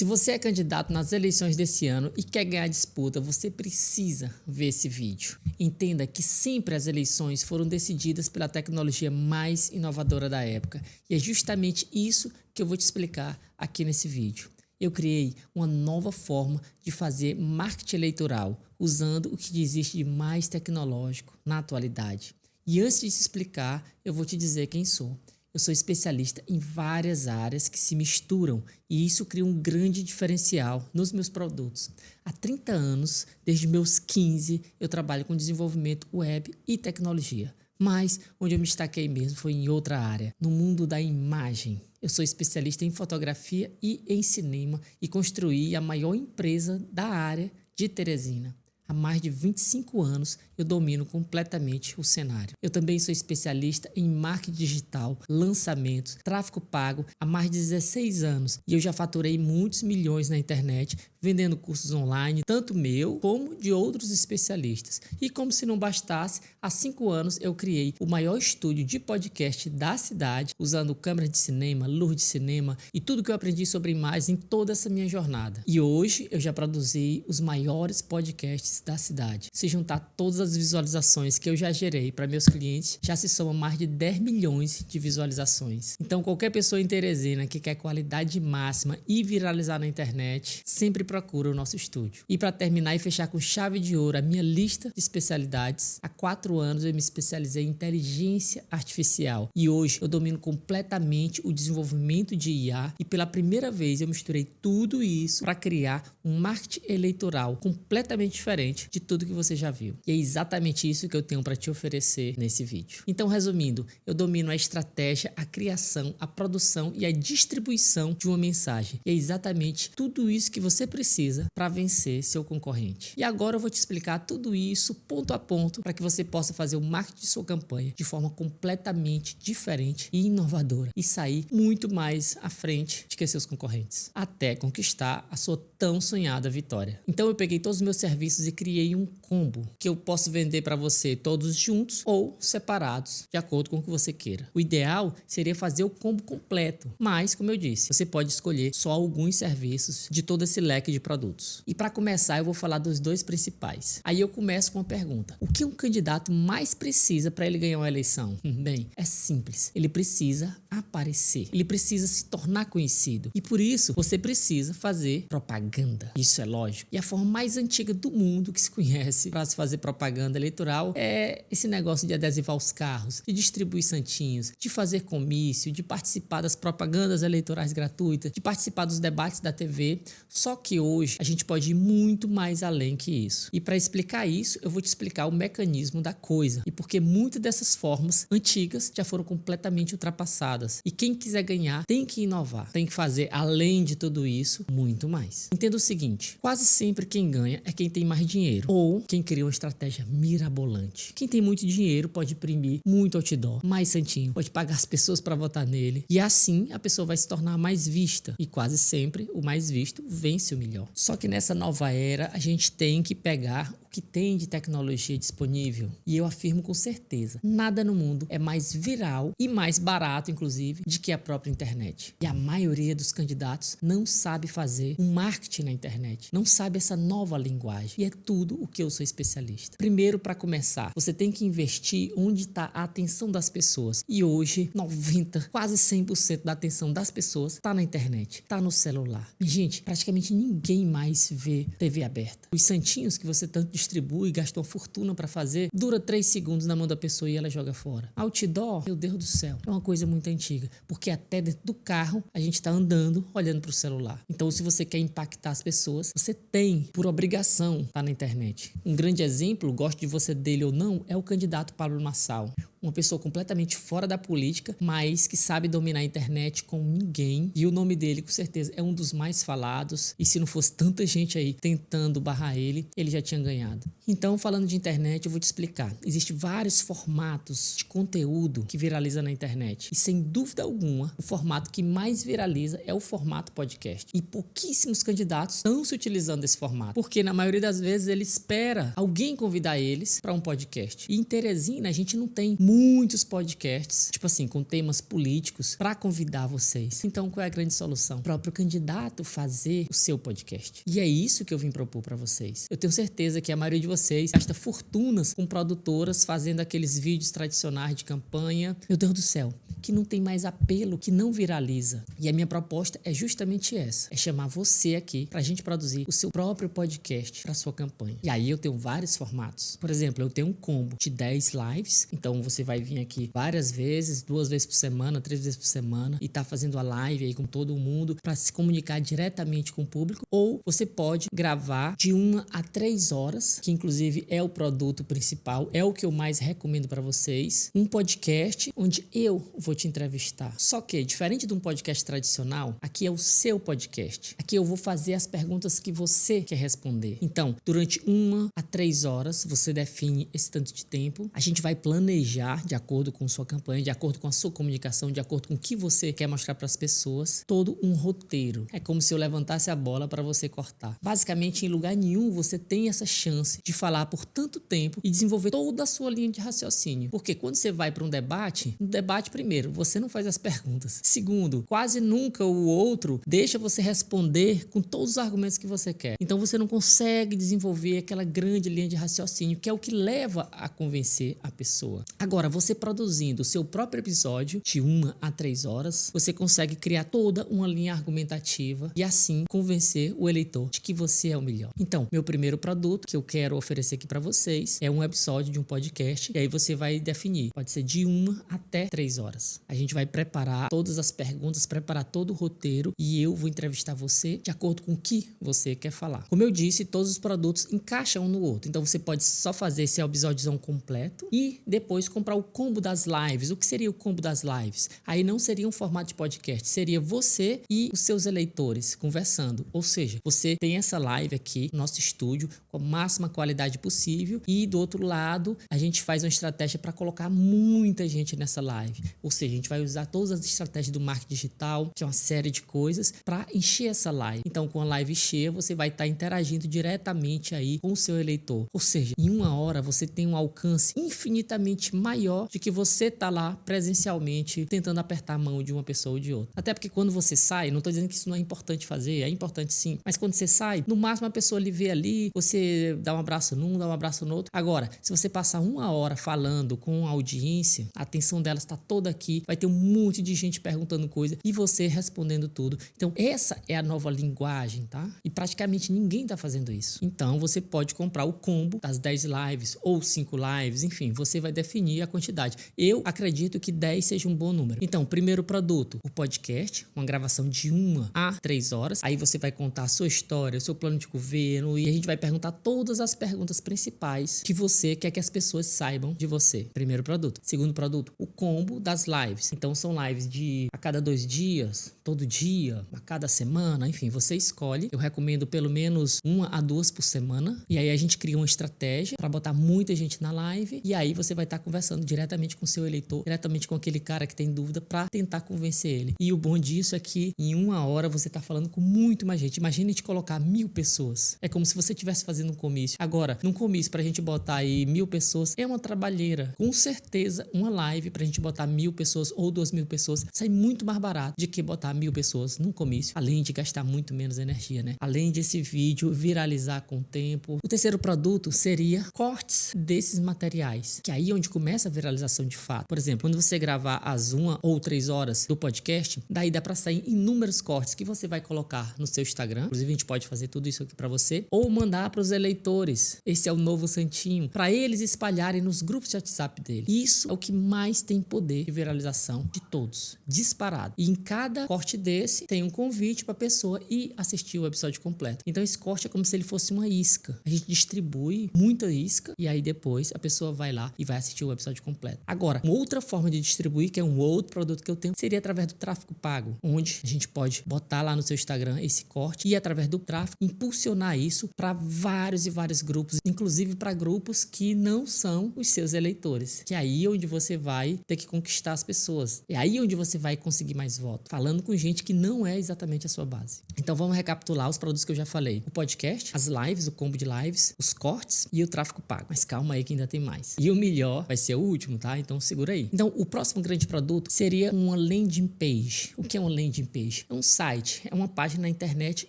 Se você é candidato nas eleições desse ano e quer ganhar a disputa, você precisa ver esse vídeo. Entenda que sempre as eleições foram decididas pela tecnologia mais inovadora da época. E é justamente isso que eu vou te explicar aqui nesse vídeo. Eu criei uma nova forma de fazer marketing eleitoral, usando o que existe de mais tecnológico na atualidade. E antes de te explicar, eu vou te dizer quem sou. Eu sou especialista em várias áreas que se misturam e isso cria um grande diferencial nos meus produtos. Há 30 anos, desde meus 15, eu trabalho com desenvolvimento web e tecnologia. Mas onde eu me destaquei mesmo foi em outra área, no mundo da imagem. Eu sou especialista em fotografia e em cinema e construí a maior empresa da área de Teresina. Há mais de 25 anos eu domino completamente o cenário. Eu também sou especialista em marketing digital, lançamentos, tráfego pago há mais de 16 anos e eu já faturei muitos milhões na internet vendendo cursos online, tanto meu como de outros especialistas. E como se não bastasse, há 5 anos eu criei o maior estúdio de podcast da cidade, usando câmeras de cinema, luz de cinema e tudo que eu aprendi sobre imagem em toda essa minha jornada. E hoje eu já produzi os maiores podcasts da cidade. Se juntar todas as visualizações que eu já gerei para meus clientes, já se soma mais de 10 milhões de visualizações. Então qualquer pessoa em Teresina que quer qualidade máxima e viralizar na internet, sempre procura o nosso estúdio. E para terminar e fechar com chave de ouro a minha lista de especialidades, há 4 anos eu me especializei em inteligência artificial e hoje eu domino completamente o desenvolvimento de IA e pela primeira vez eu misturei tudo isso para criar um marketing eleitoral completamente diferente de tudo que você já viu. E é exatamente isso que eu tenho para te oferecer nesse vídeo. Então, resumindo, eu domino a estratégia, a criação, a produção e a distribuição de uma mensagem. E é exatamente tudo isso que você precisa para vencer seu concorrente. E agora eu vou te explicar tudo isso ponto a ponto para que você possa fazer o marketing de sua campanha de forma completamente diferente e inovadora e sair muito mais à frente de que seus concorrentes, até conquistar a sua tão sonhada vitória. Então eu peguei todos os meus serviços e criei um combo que eu posso vender para você todos juntos ou separados, de acordo com o que você queira. O ideal seria fazer o combo completo, mas como eu disse, você pode escolher só alguns serviços de todo esse leque de produtos. E para começar, eu vou falar dos dois principais. Aí eu começo com uma pergunta: o que um candidato mais precisa para ele ganhar uma eleição? Bem, é simples. Ele precisa aparecer. Ele precisa se tornar conhecido. E por isso, você precisa fazer propaganda. Isso é lógico. E a forma mais antiga do mundo que se conhece para se fazer propaganda eleitoral é esse negócio de adesivar os carros, de distribuir santinhos, de fazer comício, de participar das propagandas eleitorais gratuitas, de participar dos debates da TV. Só que hoje a gente pode ir muito mais além que isso. E para explicar isso, eu vou te explicar o mecanismo da coisa e porque muitas dessas formas antigas já foram completamente ultrapassadas. E quem quiser ganhar tem que inovar, tem que fazer, além de tudo isso, muito mais. Entenda o seguinte: quase sempre quem ganha é quem tem mais dinheiro ou quem cria uma estratégia mirabolante. Quem tem muito dinheiro pode imprimir muito outdoor, mais santinho, pode pagar as pessoas para votar nele e assim a pessoa vai se tornar mais vista e quase sempre o mais visto vence o melhor. Só que nessa nova era a gente tem que pegar o que tem de tecnologia disponível e eu afirmo com certeza, nada no mundo é mais viral e mais barato inclusive do que a própria internet. E a maioria dos candidatos não sabe fazer um marketing na internet, não sabe essa nova linguagem e é tudo o que eu sou especialista. Primeiro, para começar, você tem que investir onde está a atenção das pessoas e hoje 90, quase 100% da atenção das pessoas está na internet, está no celular. E, gente, praticamente ninguém mais vê TV aberta. Os santinhos que você tanto distribui e gastou uma fortuna para fazer, dura 3 segundos na mão da pessoa e ela joga fora. Outdoor, meu Deus do céu, é uma coisa muito antiga, porque até dentro do carro a gente está andando olhando para o celular. Então, se você quer impactar as pessoas, você tem, por obrigação, estar na internet. Um grande exemplo, gosto de você dele ou não, é o candidato Pablo Marçal. Uma pessoa completamente fora da política, mas que sabe dominar a internet como ninguém. E o nome dele, com certeza, é um dos mais falados. E se não fosse tanta gente aí tentando barrar ele, ele já tinha ganhado. Então, falando de internet, eu vou te explicar. Existem vários formatos de conteúdo que viraliza na internet. E sem dúvida alguma, o formato que mais viraliza é o formato podcast. E pouquíssimos candidatos estão se utilizando desse formato. Porque na maioria das vezes ele espera alguém convidar eles para um podcast. E em Teresina a gente não tem muitos podcasts, tipo assim, com temas políticos, para convidar vocês. Então, qual é a grande solução? O próprio candidato fazer o seu podcast. E é isso que eu vim propor para vocês. Eu tenho certeza que a maioria de vocês gasta fortunas com produtoras fazendo aqueles vídeos tradicionais de campanha. Meu Deus do céu, que não tem mais apelo, que não viraliza. E a minha proposta é justamente essa, é chamar você aqui para a gente produzir o seu próprio podcast para sua campanha. E aí eu tenho vários formatos. Por exemplo, eu tenho um combo de 10 lives, então você vai vir aqui várias vezes, 2 vezes por semana, 3 vezes por semana, e tá fazendo a live aí com todo mundo para se comunicar diretamente com o público. Ou você pode gravar de 1 a 3 horas, que inclusive é o produto principal, é o que eu mais recomendo para vocês. Um podcast onde eu vou te entrevistar. Só que, diferente de um podcast tradicional, aqui é o seu podcast. Aqui eu vou fazer as perguntas que você quer responder. Então, durante 1 a 3 horas, você define esse tanto de tempo. A gente vai planejar de acordo com sua campanha, de acordo com a sua comunicação, de acordo com o que você quer mostrar para as pessoas, todo um roteiro. É como se eu levantasse a bola para você cortar. Basicamente, em lugar nenhum você tem essa chance de falar por tanto tempo e desenvolver toda a sua linha de raciocínio. Porque quando você vai para um debate, no debate, primeiro, você não faz as perguntas. Segundo, quase nunca o outro deixa você responder com todos os argumentos que você quer. Então você não consegue desenvolver aquela grande linha de raciocínio, que é o que leva a convencer a pessoa. Agora, você produzindo o seu próprio episódio de 1 a 3 horas, você consegue criar toda uma linha argumentativa e assim convencer o eleitor de que você é o melhor. Então, meu primeiro produto que eu quero oferecer aqui para vocês é um episódio de um podcast, e aí você vai definir, pode ser de 1 até 3 horas. A gente vai preparar todas as perguntas, preparar todo o roteiro e eu vou entrevistar você de acordo com o que você quer falar. Como eu disse, todos os produtos encaixam um no outro, então você pode só fazer esse episódiozão completo e depois comprar o combo das lives. O que seria o combo das lives? Aí não seria um formato de podcast, seria você e os seus eleitores conversando, ou seja, você tem essa live aqui no nosso estúdio com a máxima qualidade possível e do outro lado a gente faz uma estratégia para colocar muita gente nessa live, ou seja, a gente vai usar todas as estratégias do marketing digital, que é uma série de coisas, para encher essa live. Então, com a live cheia, você vai estar interagindo diretamente aí com o seu eleitor. Ou seja, em 1 hora você tem um alcance infinitamente maior de que você está lá presencialmente tentando apertar a mão de uma pessoa ou de outra. Até porque quando você sai, não estou dizendo que isso não é importante fazer, é importante sim, mas quando você sai, no máximo a pessoa lhe vê ali, você dá um abraço num, dá um abraço no outro. Agora, se você passar 1 hora falando com a audiência, a atenção dela está toda aqui, vai ter um monte de gente perguntando coisa e você respondendo tudo. Então, essa é a nova linguagem, tá? E praticamente ninguém está fazendo isso. Então, você pode comprar o combo das 10 lives ou 5 lives, enfim, você vai definir a quantidade. Eu acredito que 10 seja um bom número. Então, primeiro produto, o podcast, uma gravação de 1 a 3 horas. Aí você vai contar a sua história, o seu plano de governo e a gente vai perguntar todas as perguntas principais que você quer que as pessoas saibam de você. Primeiro produto. Segundo produto, o combo das lives. Então, são lives de a cada 2 dias, todo dia, a cada semana, enfim, você escolhe. Eu recomendo pelo menos 1 a 2 por semana. E aí a gente cria uma estratégia para botar muita gente na live e aí você vai estar conversando diretamente com o seu eleitor, diretamente com aquele cara que tem dúvida para tentar convencer ele. E o bom disso é que em 1 hora você está falando com muito mais gente. Imagine te colocar 1000 pessoas. É como se você estivesse fazendo um comício. Agora, num comício pra gente botar aí 1000 pessoas é uma trabalheira. Com certeza, uma live pra gente botar 1000 pessoas ou 2000 pessoas sai muito mais barato de que botar 1000 pessoas num comício, além de gastar muito menos energia, né? Além desse vídeo viralizar com o tempo. O terceiro produto seria cortes desses materiais, que aí é onde começa a viralização de fato. Por exemplo, quando você gravar às 1 ou 3 horas do podcast, daí dá pra sair inúmeros cortes que você vai colocar no seu Instagram. Inclusive, a gente pode fazer tudo isso aqui pra você, ou mandar pros eleitores. Esse é o novo santinho, pra eles espalharem nos grupos de WhatsApp dele. Isso é o que mais tem poder de viralização de todos, disparado. E em cada corte desse tem um convite pra pessoa ir assistir o episódio completo. Então esse corte é como se ele fosse uma isca. A gente distribui muita isca e aí depois a pessoa vai lá e vai assistir o episódio completo. Agora, uma outra forma de distribuir, que é um outro produto que eu tenho, seria através do tráfego pago, onde a gente pode botar lá no seu Instagram esse corte e através do tráfego impulsionar isso para vários e vários grupos, inclusive para grupos que não são os seus eleitores. Que é aí onde você vai ter que conquistar as pessoas. É aí onde você vai conseguir mais votos, falando com gente que não é exatamente a sua base. Então vamos recapitular os produtos que eu já falei. O podcast, as lives, o combo de lives, os cortes e o tráfego pago. Mas calma aí que ainda tem mais. E o melhor vai ser o último, tá? Então segura aí. Então o próximo grande produto seria uma landing page. O que é uma landing page? É um site, é uma página na internet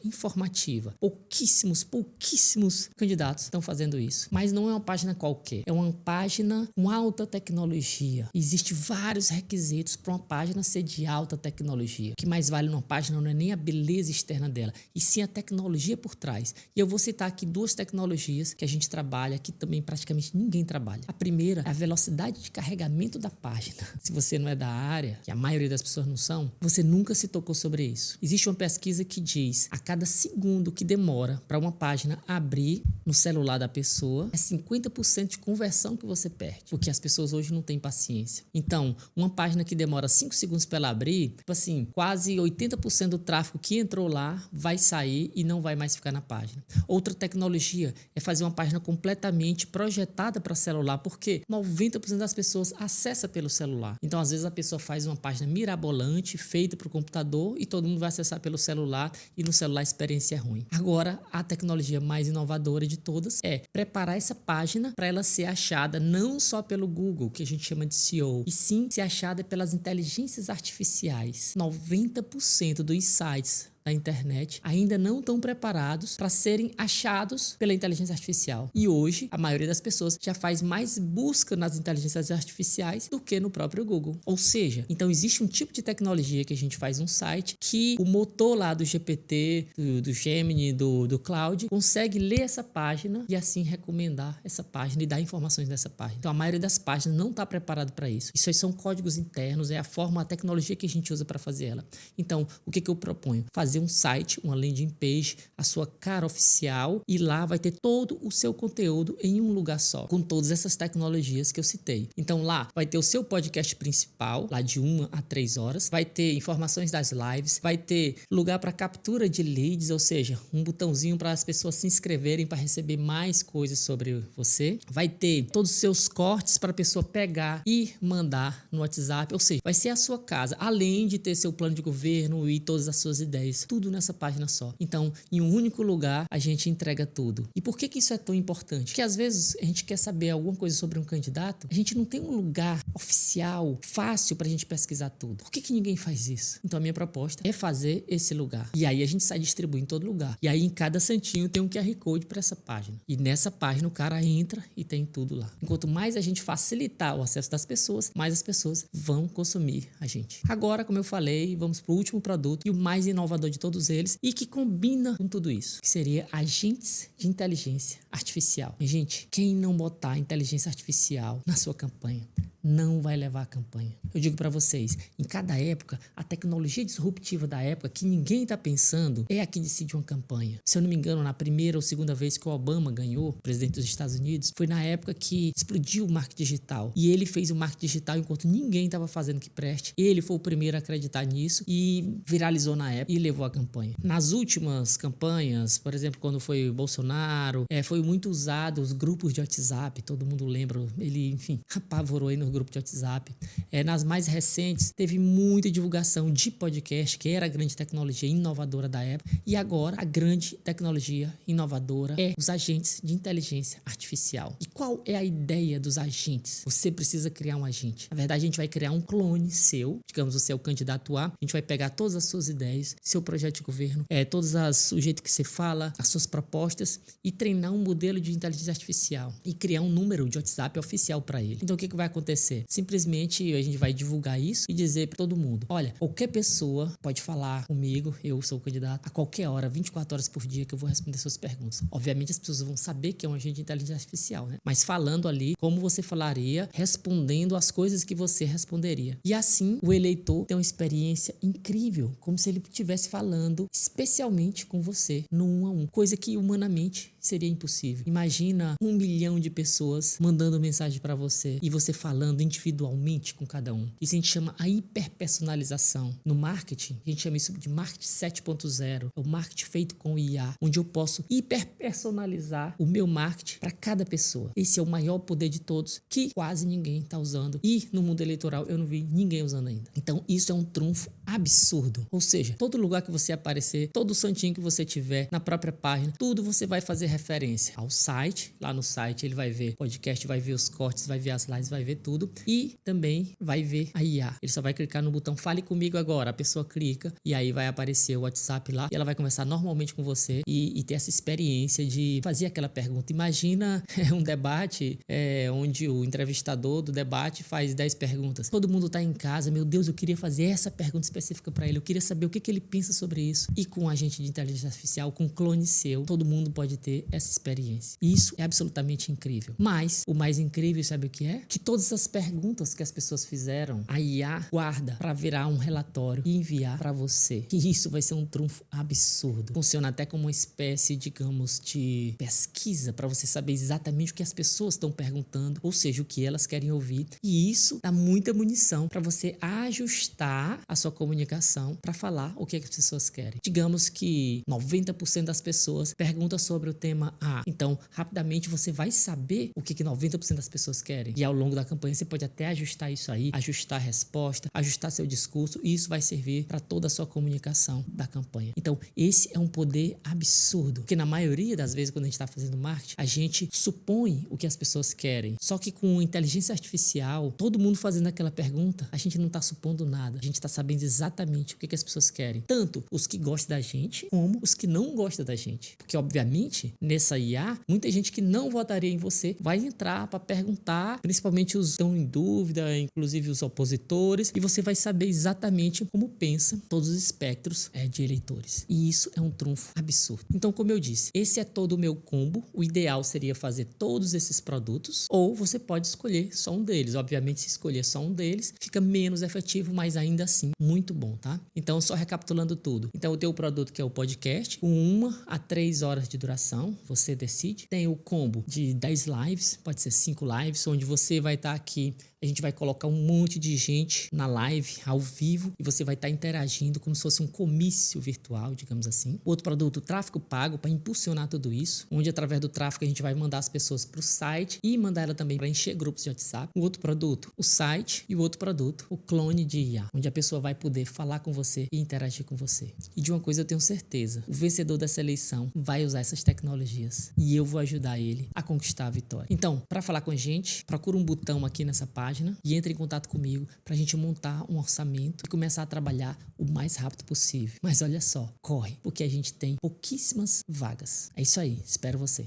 informativa. Pouquíssimos candidatos estão fazendo isso. Mas não é uma página qualquer, é uma página com alta tecnologia. Existem vários requisitos para uma página ser de alta tecnologia. O que mais vale numa página não é nem a beleza externa dela, e sim a tecnologia por trás. E eu vou citar aqui duas tecnologias que a gente trabalha, que também praticamente ninguém trabalha. A primeira é a velocidade de carregamento da página. Se você não é da área, que a maioria das pessoas não são, você nunca se tocou sobre isso. Existe uma pesquisa que diz a cada segundo que demora para uma página abrir no celular da pessoa, é 50% de conversão que você perde, porque as pessoas hoje não têm paciência. Então, uma página que demora 5 segundos para ela abrir, tipo assim, quase 80% do tráfego que entrou lá vai sair e não vai mais ficar na página. Outra tecnologia é fazer uma página completamente projetada para celular, porque 90% das pessoas acessa pelo celular. Então, às vezes a pessoa faz uma página mirabolante, feita para o computador, e todo mundo vai acessar pelo celular, e no celular a experiência é ruim. Agora, a tecnologia mais inovadora de todas é preparar essa página para ela ser achada não só pelo Google, que a gente chama de SEO, e sim ser achada pelas inteligências artificiais. 90% dos sites da internet ainda não estão preparados para serem achados pela inteligência artificial. E hoje, a maioria das pessoas já faz mais busca nas inteligências artificiais do que no próprio Google. Ou seja, então existe um tipo de tecnologia que a gente faz um site que o motor lá do GPT, do Gemini, do Claude, consegue ler essa página e assim recomendar essa página e dar informações dessa página. Então a maioria das páginas não está preparada para isso. Isso aí são códigos internos, é a forma, a tecnologia que a gente usa para fazer ela. Então, o que eu proponho? Fazer um site, uma landing page, a sua cara oficial, e lá vai ter todo o seu conteúdo em um lugar só, com todas essas tecnologias que eu citei. Então lá vai ter o seu podcast principal, lá de 1 a 3 horas, vai ter informações das lives, vai ter lugar para captura de leads, ou seja, um botãozinho para as pessoas se inscreverem para receber mais coisas sobre você, vai ter todos os seus cortes para a pessoa pegar e mandar no WhatsApp, ou seja, vai ser a sua casa, além de ter seu plano de governo e todas as suas ideias, tudo nessa página só. Então, em um único lugar, a gente entrega tudo. E por que isso é tão importante? Porque às vezes a gente quer saber alguma coisa sobre um candidato, a gente não tem um lugar oficial, fácil pra gente pesquisar tudo. Por que ninguém faz isso? Então, a minha proposta é fazer esse lugar. E aí a gente sai distribuindo em todo lugar. E aí em cada santinho tem um QR Code para essa página. E nessa página o cara entra e tem tudo lá. Enquanto mais a gente facilitar o acesso das pessoas, mais as pessoas vão consumir a gente. Agora, como eu falei, vamos pro último produto e o mais inovador de todos eles e que combina com tudo isso, que seria agentes de inteligência artificial. E, gente, quem não botar inteligência artificial na sua campanha não vai levar a campanha. Eu digo para vocês, em cada época, a tecnologia disruptiva da época que ninguém está pensando é a que decide uma campanha. Se eu não me engano, na primeira ou segunda vez que o Obama ganhou, presidente dos Estados Unidos, foi na época que explodiu o marketing digital. E ele fez o marketing digital enquanto ninguém estava fazendo que preste. Ele foi o primeiro a acreditar nisso e viralizou na época e levou a campanha. Nas últimas campanhas, por exemplo, quando foi o Bolsonaro, foi muito usado os grupos de WhatsApp, todo mundo lembra, ele, enfim, apavorou aí no grupo de WhatsApp. Nas mais recentes, teve muita divulgação de podcast, que era a grande tecnologia inovadora da época, e agora a grande tecnologia inovadora é os agentes de inteligência artificial. E qual é a ideia dos agentes? Você precisa criar um agente. Na verdade, a gente vai criar um clone seu, digamos, você é o candidato A, a gente vai pegar todas as suas ideias, seu projeto de governo, o jeito que você fala, as suas propostas, e treinar um modelo de inteligência artificial e criar um número de WhatsApp oficial para ele. Então, o que vai acontecer? Simplesmente a gente vai divulgar isso e dizer para todo mundo, olha, qualquer pessoa pode falar comigo, eu sou o candidato, a qualquer hora, 24 horas por dia, que eu vou responder suas perguntas. Obviamente as pessoas vão saber que é um agente de inteligência artificial, né? Mas falando ali como você falaria, respondendo as coisas que você responderia. E assim o eleitor tem uma experiência incrível, como se ele estivesse falando especialmente com você, no 1 a 1, coisa que humanamente seria impossível. Imagina 1 milhão de pessoas mandando mensagem para você e você falando individualmente com cada um. Isso a gente chama a hiperpersonalização. No marketing, a gente chama isso de marketing 7.0. É o marketing feito com IA, onde eu posso hiperpersonalizar o meu marketing para cada pessoa. Esse é o maior poder de todos, que quase ninguém está usando. E no mundo eleitoral eu não vi ninguém usando ainda. Então isso é um trunfo absurdo. Ou seja, todo lugar lugar que você aparecer, todo santinho que você tiver na própria página, tudo você vai fazer referência ao site. Lá no site ele vai ver podcast, vai ver os cortes, vai ver as lives, vai ver tudo e também vai ver a IA. Ele só vai clicar no botão fale comigo agora, a pessoa clica e aí vai aparecer o WhatsApp lá e ela vai conversar normalmente com você e ter essa experiência de fazer aquela pergunta. Imagina um debate onde o entrevistador do debate faz 10 perguntas. Todo mundo tá em casa, meu Deus, eu queria fazer essa pergunta específica para ele, eu queria saber o que ele pensa sobre isso. E com um agente de inteligência artificial, com um clone seu, todo mundo pode ter essa experiência. Isso é absolutamente incrível. Mas o mais incrível, sabe o que é? Que todas as perguntas que as pessoas fizeram, a IA guarda para virar um relatório e enviar para você. E isso vai ser um trunfo absurdo. Funciona até como uma espécie, digamos, de pesquisa para você saber exatamente o que as pessoas estão perguntando, ou seja, o que elas querem ouvir. E isso dá muita munição para você ajustar a sua comunicação para falar o que as pessoas querem. Digamos que 90% das pessoas perguntam sobre o tema A. Então, rapidamente você vai saber o que 90% das pessoas querem. E ao longo da campanha você pode até ajustar isso aí, ajustar a resposta, ajustar seu discurso, e isso vai servir para toda a sua comunicação da campanha. Então, esse é um poder absurdo, porque na maioria das vezes quando a gente está fazendo marketing, a gente supõe o que as pessoas querem. Só que com inteligência artificial, todo mundo fazendo aquela pergunta, a gente não está supondo nada. A gente está sabendo exatamente o que as pessoas querem. Tanto os que gostam da gente, como os que não gostam da gente. Porque, obviamente, nessa IA, muita gente que não votaria em você vai entrar para perguntar, principalmente os que estão em dúvida, inclusive os opositores, e você vai saber exatamente como pensam todos os espectros de eleitores. E isso é um trunfo absurdo. Então, como eu disse, esse é todo o meu combo. O ideal seria fazer todos esses produtos, ou você pode escolher só um deles. Obviamente, se escolher só um deles, fica menos efetivo, mas ainda assim, muito bom, tá? Então, só recapitulando tudo. Então, o teu produto que é o podcast, com 1 a 3 horas de duração, você decide. Tem o combo de 10 lives, pode ser 5 lives, onde você vai estar aqui. A gente vai colocar um monte de gente na live, ao vivo, e você vai estar interagindo como se fosse um comício virtual, digamos assim. Outro produto, tráfego pago, para impulsionar tudo isso, onde através do tráfego a gente vai mandar as pessoas para o site e mandar ela também para encher grupos de WhatsApp. O outro produto, o site, e o outro produto, o clone de IA, onde a pessoa vai poder falar com você e interagir com você. E de uma coisa eu tenho certeza, o vencedor dessa eleição vai usar essas tecnologias e eu vou ajudar ele a conquistar a vitória. Então, para falar com a gente, procura um botão aqui nessa página e entre em contato comigo para a gente montar um orçamento e começar a trabalhar o mais rápido possível. Mas olha só, corre, porque a gente tem pouquíssimas vagas. É isso aí, espero você.